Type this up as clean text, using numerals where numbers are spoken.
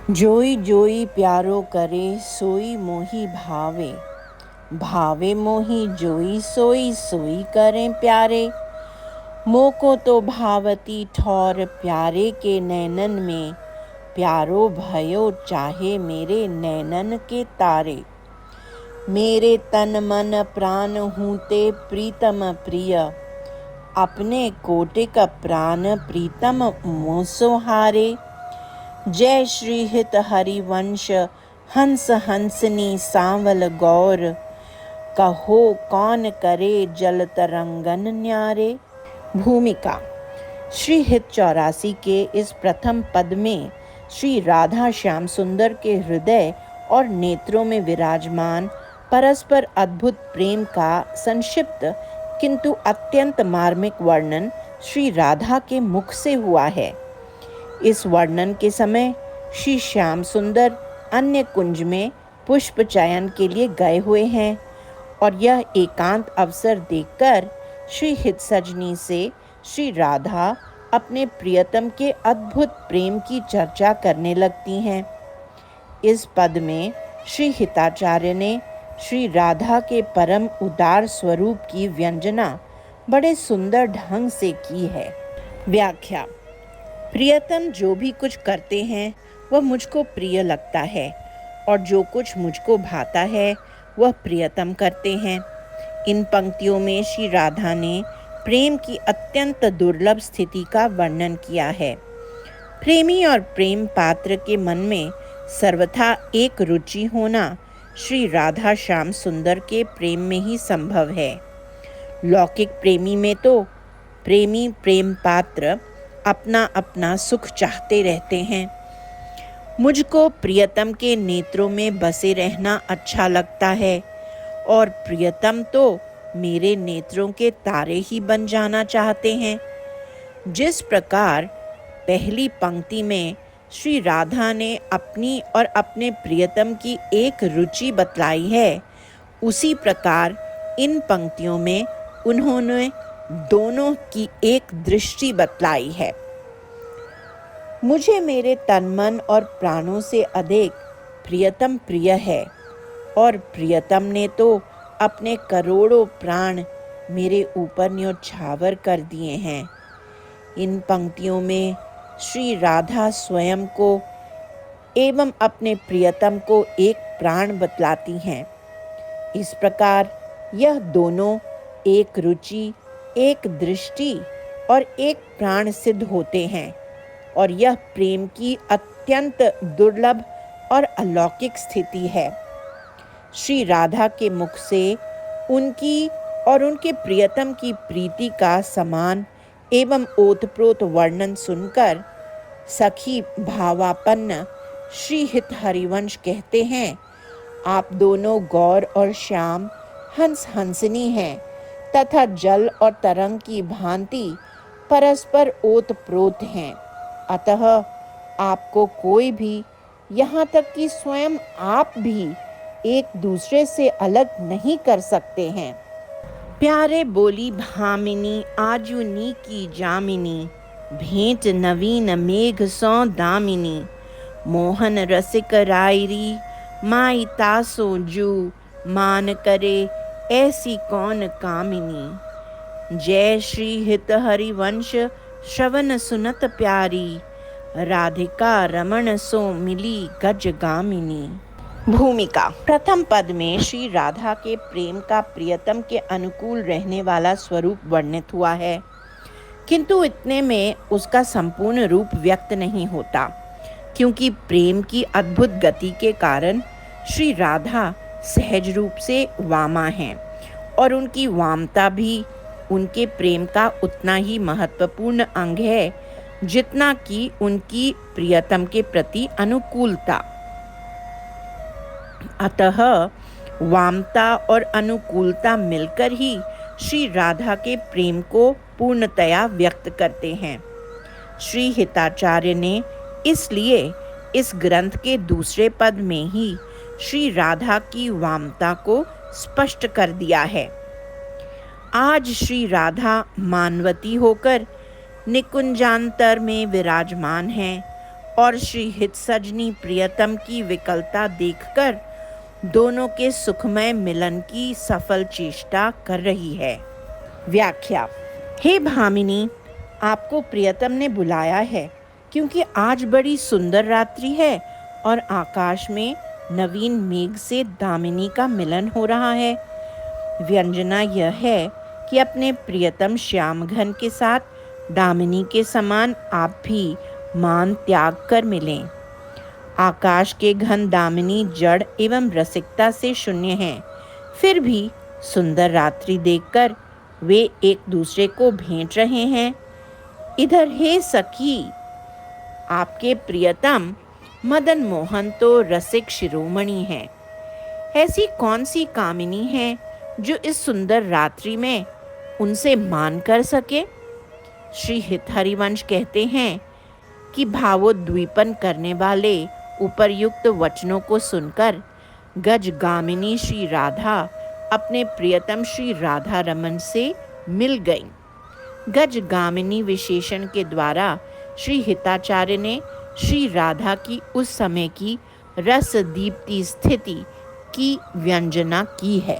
जोई जोई प्यारो करे सोई मोही भावे, भावे मोही जोई सोई सोई करें प्यारे। मोको तो भावती ठौर प्यारे के नैनन में, प्यारो भयो चाहे मेरे नैनन के तारे। मेरे तन मन प्राण हूते प्रीतम प्रिय, अपने कोटिक प्राण प्रीतम मोसो हारे। जय श्री हित हरिवंश हंस हंसनी सांवल गौर, कहो कौन करे जल तरंगन न्यारे। भूमिका। श्री हित 84 के इस प्रथम पद में श्री राधा श्याम सुंदर के हृदय और नेत्रों में विराजमान परस्पर अद्भुत प्रेम का संक्षिप्त किंतु अत्यंत मार्मिक वर्णन श्री राधा के मुख से हुआ है। इस वर्णन के समय श्री श्याम सुंदर अन्य कुंज में पुष्प चयन के लिए गए हुए हैं और यह एकांत अवसर देखकर श्री हित सजनी से श्री राधा अपने प्रियतम के अद्भुत प्रेम की चर्चा करने लगती हैं। इस पद में श्री हिताचार्य ने श्री राधा के परम उदार स्वरूप की व्यंजना बड़े सुंदर ढंग से की है। व्याख्या। प्रियतम जो भी कुछ करते हैं वह मुझको प्रिय लगता है और जो कुछ मुझको भाता है वह प्रियतम करते हैं। इन पंक्तियों में श्री राधा ने प्रेम की अत्यंत दुर्लभ स्थिति का वर्णन किया है। प्रेमी और प्रेम पात्र के मन में सर्वथा एक रुचि होना श्री राधा श्याम सुंदर के प्रेम में ही संभव है। लौकिक प्रेमी में तो प्रेमी प्रेम पात्र अपना अपना सुख चाहते रहते हैं। मुझको प्रियतम के नेत्रों में बसे रहना अच्छा लगता है और प्रियतम तो मेरे नेत्रों के तारे ही बन जाना चाहते हैं। जिस प्रकार पहली पंक्ति में श्री राधा ने अपनी और अपने प्रियतम की एक रुचि बतलाई है, उसी प्रकार इन पंक्तियों में उन्होंने दोनों की एक दृष्टि बतलाई है। मुझे मेरे तन मन और प्राणों से अधिक प्रियतम प्रिय है और प्रियतम ने तो अपने करोड़ों प्राण मेरे ऊपर न्योछावर कर दिए हैं। इन पंक्तियों में श्री राधा स्वयं को एवं अपने प्रियतम को एक प्राण बतलाती हैं। इस प्रकार यह दोनों एक रुचि, एक दृष्टि और एक प्राण सिद्ध होते हैं और यह प्रेम की अत्यंत दुर्लभ और अलौकिक स्थिति है। श्री राधा के मुख से उनकी और उनके प्रियतम की प्रीति का समान एवं ओतप्रोत वर्णन सुनकर सखी भावापन्न श्री हित हरिवंश कहते हैं, आप दोनों गौर और श्याम हंस हंसनी हैं तथा जल और तरंग की भांति परस्पर ओतप्रोत हैं। अतः आपको कोई भी, यहाँ तक कि स्वयं आप भी एक दूसरे से अलग नहीं कर सकते हैं। प्यारे बोली भामिनी आजुनी की जामिनी, भेंट नवीन मेघ सौ दामिनी। मोहन रसिक रायरी माई तासो जू, मान करे ऐसी कौन कामिनी। जय श्री हित हरिवंश श्रवण सुनत प्यारी, राधिका रमण सो मिली गज गामिनी। भूमिका। प्रथम पद में श्री राधा के प्रेम का प्रियतम के अनुकूल रहने वाला स्वरूप वर्णित हुआ है, किंतु इतने में उसका संपूर्ण रूप व्यक्त नहीं होता, क्योंकि प्रेम की अद्भुत गति के कारण श्री राधा सहज रूप से वामा हैं और उनकी वामता भी उनके प्रेम का उतना ही महत्वपूर्ण अंग है जितना कि उनकी प्रियतम के प्रति अनुकूलता। अतः वामता और अनुकूलता मिलकर ही श्री राधा के प्रेम को पूर्णतया व्यक्त करते हैं। श्री हिताचार्य ने इसलिए इस ग्रंथ के दूसरे पद में ही श्री राधा की वामता को स्पष्ट कर दिया है। आज श्री राधा मानवती होकर निकुंजांतर में विराजमान हैं और श्री हित सजनी प्रियतम की विकलता देखकर दोनों के सुखमय मिलन की सफल चेष्टा कर रही है। व्याख्या। हे भामिनी, आपको प्रियतम ने बुलाया है क्योंकि आज बड़ी सुंदर रात्रि है और आकाश में नवीन मेघ से दामिनी का मिलन हो रहा है। व्यंजना यह है कि अपने प्रियतम श्यामघन के साथ दामिनी के समान आप भी मान त्याग कर मिलें। आकाश के घन दामिनी जड़ एवं रसिकता से शून्य हैं, फिर भी सुंदर रात्रि देखकर वे एक दूसरे को भेंट रहे हैं। इधर हे सखी, आपके प्रियतम मदन मोहन तो रसिक शिरोमणि हैं। ऐसी कौन सी कामिनी है जो इस सुंदर रात्रि में उनसे मान कर सके। श्री हित हरिवंश कहते हैं कि भावोद्दीपन करने वाले उपर्युक्त वचनों को सुनकर गजगामिनी श्री राधा अपने प्रियतम श्री राधा रमन से मिल गईं। गजगामिनी विशेषण के द्वारा श्री हिताचार्य ने श्री राधा की उस समय की रस दीप्ति स्थिति की व्यंजना की है।